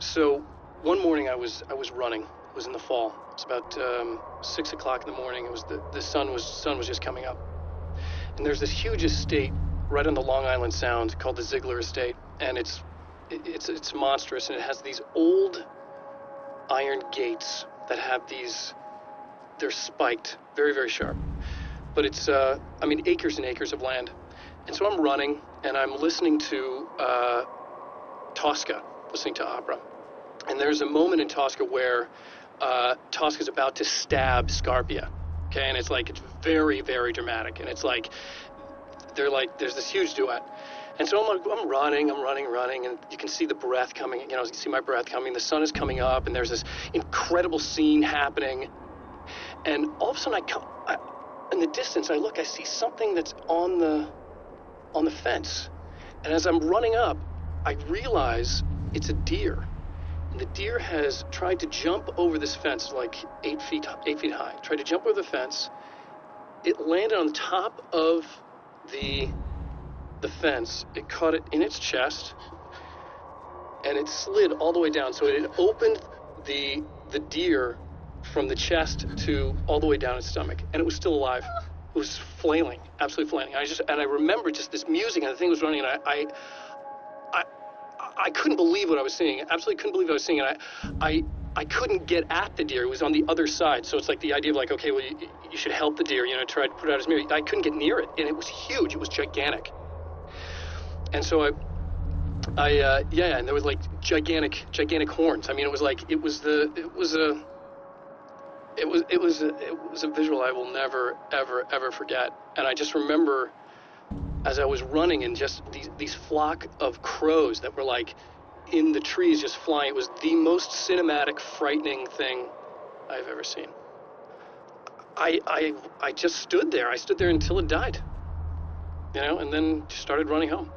So one morning I was running. It was in the fall. It was about 6 o'clock in the morning. It was the sun was just coming up. And there's this huge estate right on the Long Island Sound called the Ziegler Estate, and it's monstrous, and it has these old iron gates that have these. They're spiked, very, very sharp. But it's acres and acres of land. And so I'm running and I'm listening to Tosca, listening to opera. And there's a moment in Tosca where Tosca's about to stab Scarpia. Okay, and it's very, very dramatic. And it's there's this huge duet. And so I'm running, and you can see the breath coming, you can see my breath coming. The sun is coming up, and there's this incredible scene happening. And all of a sudden in the distance, I see something that's on the fence. And as I'm running up, I realize it's a deer. And the deer has tried to jump over this fence, 8 feet high. Tried to jump over the fence. It landed on top of the fence. It caught it in its chest, and it slid all the way down. So it opened the deer from the chest to all the way down its stomach, and it was still alive. It was flailing, absolutely flailing. I remember just this music, and the thing was running, and I couldn't believe what I was seeing. Absolutely couldn't believe what I was seeing, and I couldn't get at the deer. It was on the other side, so it's like the idea of okay, well, you should help the deer, try to put it out his misery. I couldn't get near it, and it was huge. It was gigantic. And so and there was gigantic horns. I mean, it was a visual I will never, ever forget. And I just remember as I was running, and just these flock of crows that were in the trees just flying. It was the most cinematic, frightening thing I've ever seen. I just stood there. I stood there until it died, and then started running home.